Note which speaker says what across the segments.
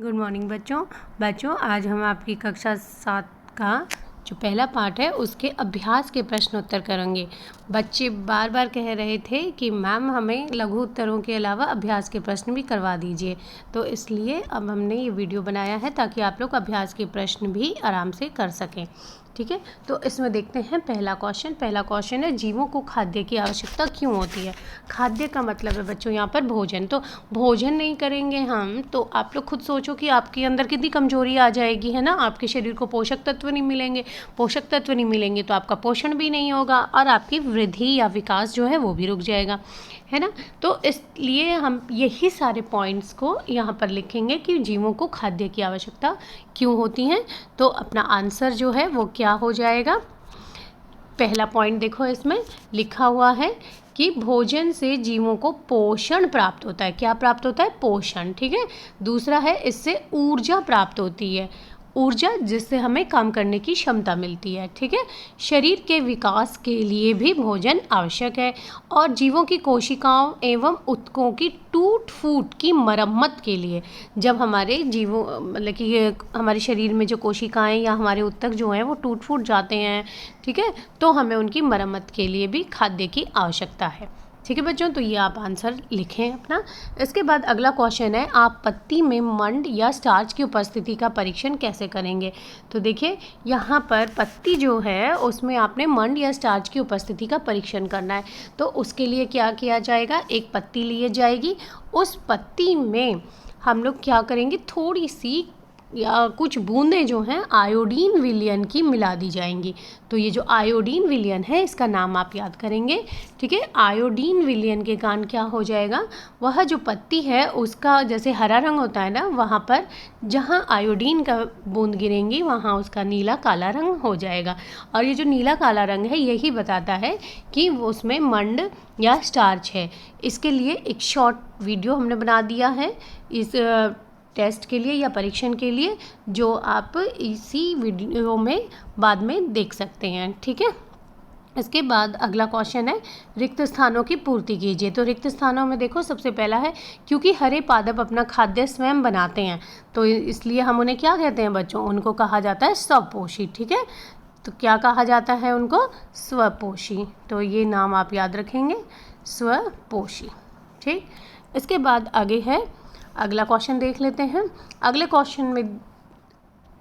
Speaker 1: Good morning बच्चों आज हम आपकी कक्षा 7 का जो पहला पार्ट है उसके अभ्यास के प्रश्न उत्तर करेंगे। बच्चे बार बार कह रहे थे कि मैम हमें लघु उत्तरों के अलावा अभ्यास के प्रश्न भी करवा दीजिए, तो इसलिए अब हमने ये वीडियो बनाया है ताकि आप लोग अभ्यास के प्रश्न भी आराम से कर सकें। ठीक है, तो इसमें देखते हैं पहला क्वेश्चन है जीवों को खाद्य की आवश्यकता क्यों होती है। खाद्य का मतलब है बच्चों यहाँ पर भोजन। तो भोजन नहीं करेंगे हम तो आप लोग खुद सोचो कि आपके अंदर कितनी कमजोरी आ जाएगी, है ना। आपके शरीर को पोषक तत्व नहीं मिलेंगे तो आपका पोषण भी नहीं होगा और आपकी वृद्धि या विकास जो है वो भी रुक जाएगा, है ना। तो इसलिए हम यही सारे पॉइंट्स को यहाँ पर लिखेंगे कि जीवों को खाद्य की आवश्यकता क्यों होती है। तो अपना आंसर जो है वो क्या हो जाएगा। पहला पॉइंट देखो, इसमें लिखा हुआ है कि भोजन से जीवों को पोषण प्राप्त होता है। क्या प्राप्त होता है? पोषण। ठीक है। दूसरा है इससे ऊर्जा प्राप्त होती है, ऊर्जा जिससे हमें काम करने की क्षमता मिलती है। ठीक है। शरीर के विकास के लिए भी भोजन आवश्यक है और जीवों की कोशिकाओं एवं ऊतकों की टूट फूट की मरम्मत के लिए, जब हमारे जीवों मतलब कि हमारे शरीर में जो कोशिकाएं या हमारे ऊतक जो हैं वो टूट फूट जाते हैं, ठीक है, तो हमें उनकी मरम्मत के लिए भी खाद्य की आवश्यकता है। ठीक है बच्चों, तो ये आप आंसर लिखें अपना। इसके बाद अगला क्वेश्चन है आप पत्ती में मंड या स्टार्च की उपस्थिति का परीक्षण कैसे करेंगे। तो देखिए यहाँ पर पत्ती जो है उसमें आपने मंड या स्टार्च की उपस्थिति का परीक्षण करना है। तो उसके लिए क्या किया जाएगा, एक पत्ती ली जाएगी, उस पत्ती में हम लोग क्या करेंगे, थोड़ी सी या कुछ बूंदें जो हैं आयोडीन विलयन की मिला दी जाएंगी। तो ये जो आयोडीन विलयन है इसका नाम आप याद करेंगे। ठीक है। आयोडीन विलयन के कारण क्या हो जाएगा, वह जो पत्ती है उसका जैसे हरा रंग होता है ना, वहाँ पर जहाँ आयोडीन का बूंद गिरेंगी वहाँ उसका नीला काला रंग हो जाएगा। और ये जो नीला काला रंग है यही बताता है कि वो उसमें मंड या स्टार्च है। इसके लिए एक शॉर्ट वीडियो हमने बना दिया है इस टेस्ट के लिए या परीक्षण के लिए, जो आप इसी वीडियो में बाद में देख सकते हैं। ठीक है। इसके बाद अगला क्वेश्चन है रिक्त स्थानों की पूर्ति कीजिए। तो रिक्त स्थानों में देखो सबसे पहला है क्योंकि हरे पादप अपना खाद्य स्वयं बनाते हैं तो इसलिए हम उन्हें क्या कहते हैं बच्चों, उनको कहा जाता है स्वपोषी। ठीक है। तो क्या कहा जाता है उनको, स्वपोषी। तो ये नाम आप याद रखेंगे, स्वपोषी। ठीक। इसके बाद आगे है अगला क्वेश्चन देख लेते हैं। अगले क्वेश्चन में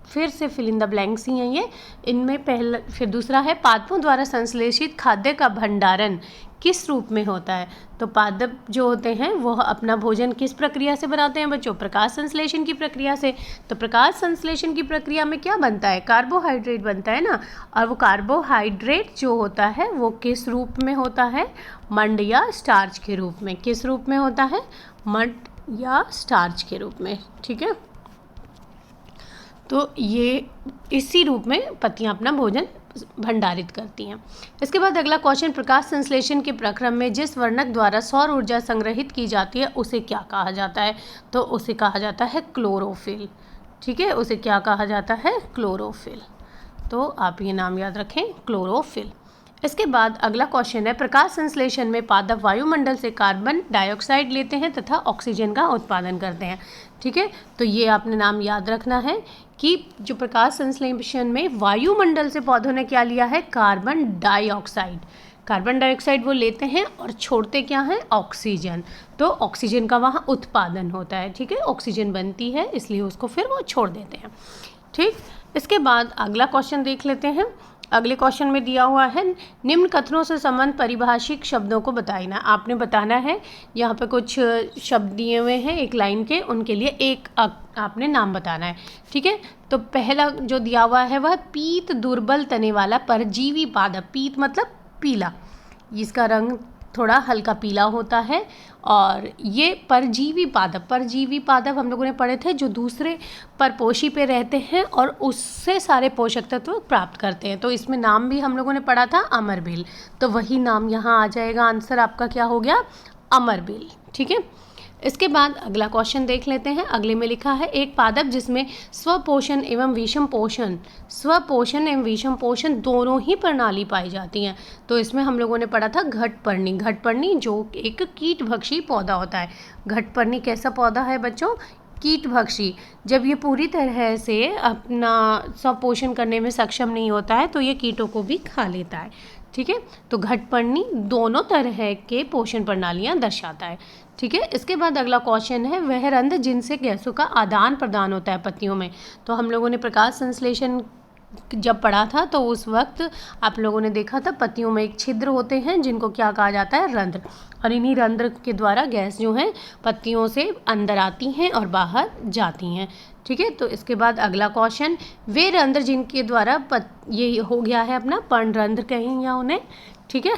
Speaker 1: फिर से फिल इन द ब्लैंक्स ही हैं ये। इनमें पहला फिर दूसरा है पादपों द्वारा संश्लेषित खाद्य का भंडारण किस रूप में होता है। तो पादप जो होते हैं वह अपना भोजन किस प्रक्रिया से बनाते हैं बच्चों, प्रकाश संश्लेषण की प्रक्रिया से। तो प्रकाश संश्लेषण की प्रक्रिया में क्या बनता है, कार्बोहाइड्रेट बनता है ना। और वो कार्बोहाइड्रेट जो होता है वो किस रूप में होता है, मंड या स्टार्च के रूप में। किस रूप में होता है, मंड या स्टार्च के रूप में। ठीक है। तो ये इसी रूप में पत्तियां अपना भोजन भंडारित करती हैं। इसके बाद अगला क्वेश्चन प्रकाश संश्लेषण के प्रक्रम में जिस वर्णक द्वारा सौर ऊर्जा संग्रहित की जाती है उसे क्या कहा जाता है। तो उसे कहा जाता है क्लोरोफिल। ठीक है, उसे क्या कहा जाता है, क्लोरोफिल। तो आप ये नाम याद रखें, क्लोरोफिल। इसके बाद अगला क्वेश्चन है प्रकाश संश्लेषण में पादप वायुमंडल से कार्बन डाइऑक्साइड लेते हैं तथा ऑक्सीजन का उत्पादन करते हैं। ठीक है। तो ये आपने नाम याद रखना है कि जो प्रकाश संश्लेषण में वायुमंडल से पौधों ने क्या लिया है, कार्बन डाइऑक्साइड। कार्बन डाइऑक्साइड वो लेते हैं और छोड़ते क्या हैं, ऑक्सीजन। तो ऑक्सीजन का वहाँ उत्पादन होता है। ठीक है, ऑक्सीजन बनती है इसलिए उसको फिर वो छोड़ देते हैं। ठीक। इसके बाद अगला क्वेश्चन देख लेते हैं। अगले क्वेश्चन में दिया हुआ है निम्न कथनों से संबंध परिभाषिक शब्दों को बताना। आपने बताना है, यहाँ पे कुछ शब्द दिए हुए हैं एक लाइन के, उनके लिए एक आपने नाम बताना है। ठीक है। तो पहला जो दिया हुआ है वह पीत दुर्बल तने वाला परजीवी पादप। पीत मतलब पीला, इसका रंग थोड़ा हल्का पीला होता है। और ये परजीवी पादप हम लोगों ने पढ़े थे जो दूसरे परपोषी पे रहते हैं और उससे सारे पोषक तत्व प्राप्त करते हैं। तो इसमें नाम भी हम लोगों ने पढ़ा था अमरबेल, तो वही नाम यहाँ आ जाएगा। आंसर आपका क्या हो गया, अमरबेल। ठीक है। इसके बाद अगला क्वेश्चन देख लेते हैं। अगले में लिखा है एक पादप जिसमें स्वपोषण एवं विषम पोषण दोनों ही प्रणाली पाई जाती हैं। तो इसमें हम लोगों ने पढ़ा था घटपर्णी जो एक कीटभक्षी पौधा होता है। घटपर्णी कैसा पौधा है बच्चों, कीटभक्षी, जब ये पूरी तरह से अपना स्वपोषण करने में सक्षम नहीं होता है तो ये कीटों को भी खा लेता है। ठीक है, तो घटपर्णी दोनों तरह के पोषण प्रणालियाँ दर्शाता है। ठीक है, इसके बाद अगला क्वेश्चन है, वह रंध्र जिनसे गैसों का आदान प्रदान होता है पत्तियों में। तो हम लोगों ने प्रकाश संश्लेषण जब पढ़ा था तो उस वक्त आप लोगों ने देखा था पत्तियों में एक छिद्र होते हैं जिनको क्या कहा जाता है, रंध्र, और इन्हीं रंध्र के द्वारा गैस जो है पत्तियों से अंदर आती हैं और बाहर जाती हैं। ठीक है, तो इसके बाद अगला क्वेश्चन, वे रंध्र जिनके द्वारा ये हो गया है अपना पर्णरंध्र कहें या उन्हें, ठीक है,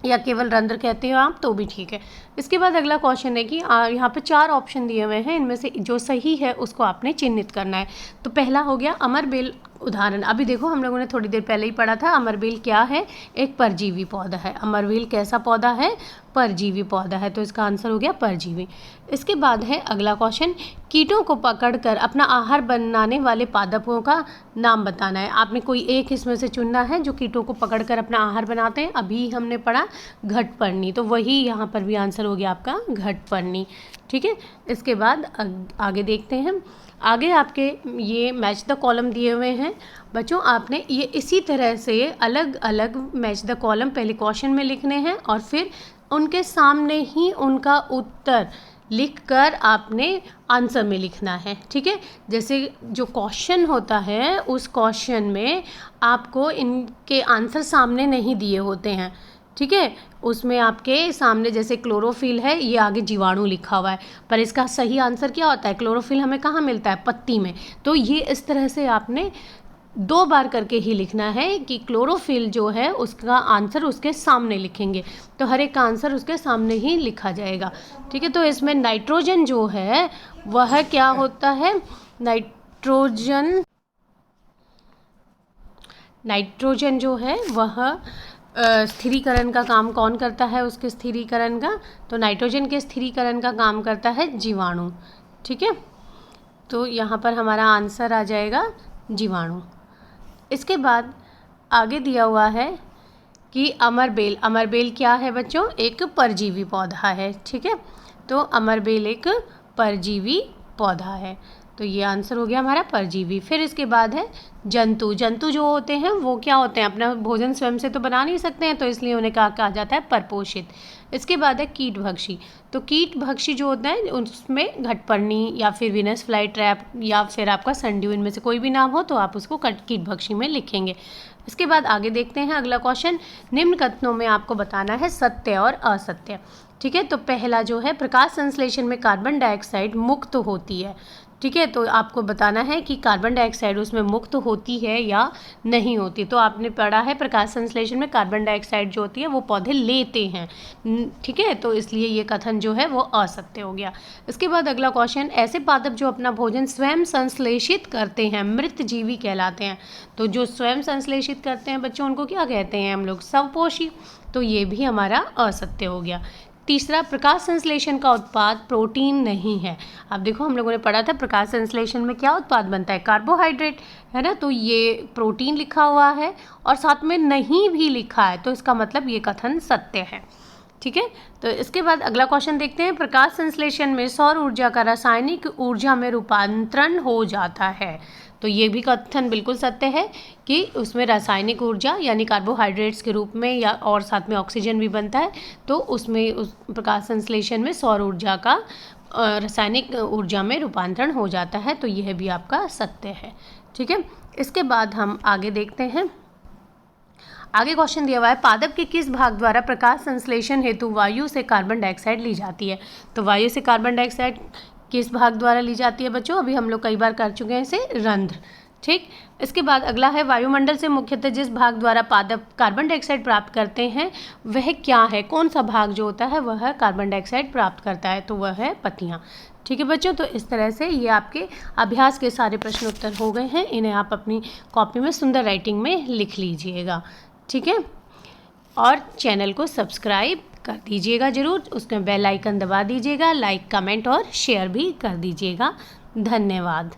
Speaker 1: या केवल रंध्र कहते हो आप तो भी ठीक है। इसके बाद अगला क्वेश्चन है कि यहाँ पे 4 ऑप्शन दिए हुए हैं, इनमें से जो सही है उसको आपने चिन्हित करना है। तो पहला हो गया अमरबेल उदाहरण। अभी देखो हम लोगों ने थोड़ी देर पहले ही पढ़ा था, अमरबेल क्या है, एक परजीवी पौधा है। अमरबेल कैसा पौधा है, परजीवी पौधा है, तो इसका आंसर हो गया परजीवी। इसके बाद है अगला क्वेश्चन, कीटों को पकड़कर अपना आहार बनाने वाले पादपों का नाम बताना है। आपने कोई एक इसमें से चुनना है जो कीटों को पकड़कर अपना आहार बनाते हैं। अभी हमने पढ़ा घटपर्णी, तो वही यहाँ पर भी आंसर हो गया आपका घटपर्णी। ठीक है, इसके बाद आगे देखते हैं। आगे आपके ये मैच द कॉलम दिए हुए हैं बच्चों, आपने ये इसी तरह से अलग अलग मैच द कॉलम पहले क्वेश्चन में लिखने हैं और फिर उनके सामने ही उनका उत्तर लिखकर आपने आंसर में लिखना है। ठीक है, जैसे जो क्वेश्चन होता है उस क्वेश्चन में आपको इनके आंसर सामने नहीं दिए होते हैं। ठीक है, उसमें आपके सामने जैसे क्लोरोफिल है, ये आगे जीवाणु लिखा हुआ है, पर इसका सही आंसर क्या होता है, क्लोरोफिल हमें कहाँ मिलता है, पत्ती में। तो ये इस तरह से आपने 2 बार करके ही लिखना है कि क्लोरोफिल जो है उसका आंसर उसके सामने लिखेंगे, तो हर एक का आंसर उसके सामने ही लिखा जाएगा। ठीक है, तो इसमें नाइट्रोजन जो है वह क्या होता है, नाइट्रोजन जो है वह स्थिरीकरण का काम कौन करता है, उसके स्थिरीकरण का, तो नाइट्रोजन के स्थिरीकरण का काम करता है जीवाणु। ठीक है, तो यहाँ पर हमारा आंसर आ जाएगा जीवाणु। इसके बाद आगे दिया हुआ है कि अमरबेल, अमरबेल क्या है बच्चों, एक परजीवी पौधा है। ठीक है, तो अमरबेल एक परजीवी पौधा है, तो ये आंसर हो गया हमारा परजीवी। फिर इसके बाद है जंतु, जंतु जो होते हैं वो क्या होते हैं, अपना भोजन स्वयं से तो बना नहीं सकते हैं, तो इसलिए उन्हें कहा जाता है परपोषित। इसके बाद है कीटभक्षी, तो कीटभक्षी जो होता है उसमें घटपर्णी या फिर वीनस फ्लाई ट्रैप या फिर आपका सनड्यू, इनमें से कोई भी नाम हो तो आप उसको कीटभक्षी में लिखेंगे। इसके बाद आगे देखते हैं अगला क्वेश्चन, निम्न कथनों में आपको बताना है सत्य और असत्य। ठीक है, तो पहला जो है, प्रकाश संश्लेषण में कार्बन डाइऑक्साइड मुक्त होती है। ठीक है, तो आपको बताना है कि कार्बन डाइऑक्साइड उसमें मुक्त होती है या नहीं होती। तो आपने पढ़ा है प्रकाश संश्लेषण में कार्बन डाइऑक्साइड जो होती है वो पौधे लेते हैं। ठीक है, तो इसलिए ये कथन जो है वो असत्य हो गया। इसके बाद अगला क्वेश्चन, ऐसे पादप जो अपना भोजन स्वयं संश्लेषित करते हैं मृत जीवी कहलाते हैं। तो जो स्वयं संश्लेषित करते हैं बच्चों उनको क्या कहते हैं हम लोग, स्वपोषी। तो ये भी हमारा असत्य हो गया। तीसरा, प्रकाश संश्लेषण का उत्पाद प्रोटीन नहीं है। अब देखो हम लोगों ने पढ़ा था प्रकाश संश्लेषण में क्या उत्पाद बनता है, कार्बोहाइड्रेट, है ना, तो ये प्रोटीन लिखा हुआ है और साथ में नहीं भी लिखा है, तो इसका मतलब ये कथन सत्य है। ठीक है, तो इसके बाद अगला क्वेश्चन देखते हैं, प्रकाश संश्लेषण में सौर ऊर्जा का रासायनिक ऊर्जा में रूपांतरण हो जाता है। तो ये भी कथन बिल्कुल सत्य है कि उसमें रासायनिक ऊर्जा यानी कार्बोहाइड्रेट्स के रूप में या और साथ में ऑक्सीजन भी बनता है, तो उसमें उस प्रकाश संश्लेषण में सौर ऊर्जा का रासायनिक ऊर्जा में रूपांतरण हो जाता है, तो यह भी आपका सत्य है। ठीक है, इसके बाद हम आगे देखते हैं। आगे क्वेश्चन दिया हुआ है, पादप के किस भाग द्वारा प्रकाश संश्लेषण हेतु वायु से कार्बन डाइऑक्साइड ली जाती है। तो वायु से कार्बन डाइऑक्साइड किस भाग द्वारा ली जाती है बच्चों, अभी हम लोग कई बार कर चुके हैं इसे, रंध्र। ठीक, इसके बाद अगला है, वायुमंडल से मुख्यतः जिस भाग द्वारा पादप कार्बन डाइऑक्साइड प्राप्त करते हैं वह क्या है, कौन सा भाग जो होता है वह कार्बन डाइऑक्साइड प्राप्त करता है, तो वह है पत्तियाँ। ठीक है बच्चों, तो इस तरह से ये आपके अभ्यास के सारे प्रश्न उत्तर हो गए हैं, इन्हें आप अपनी कॉपी में सुंदर राइटिंग में लिख लीजिएगा। ठीक है, और चैनल को सब्सक्राइब कर दीजिएगा ज़रूर, उसमें बेल आइकन दबा दीजिएगा, लाइक कमेंट और शेयर भी कर दीजिएगा। धन्यवाद।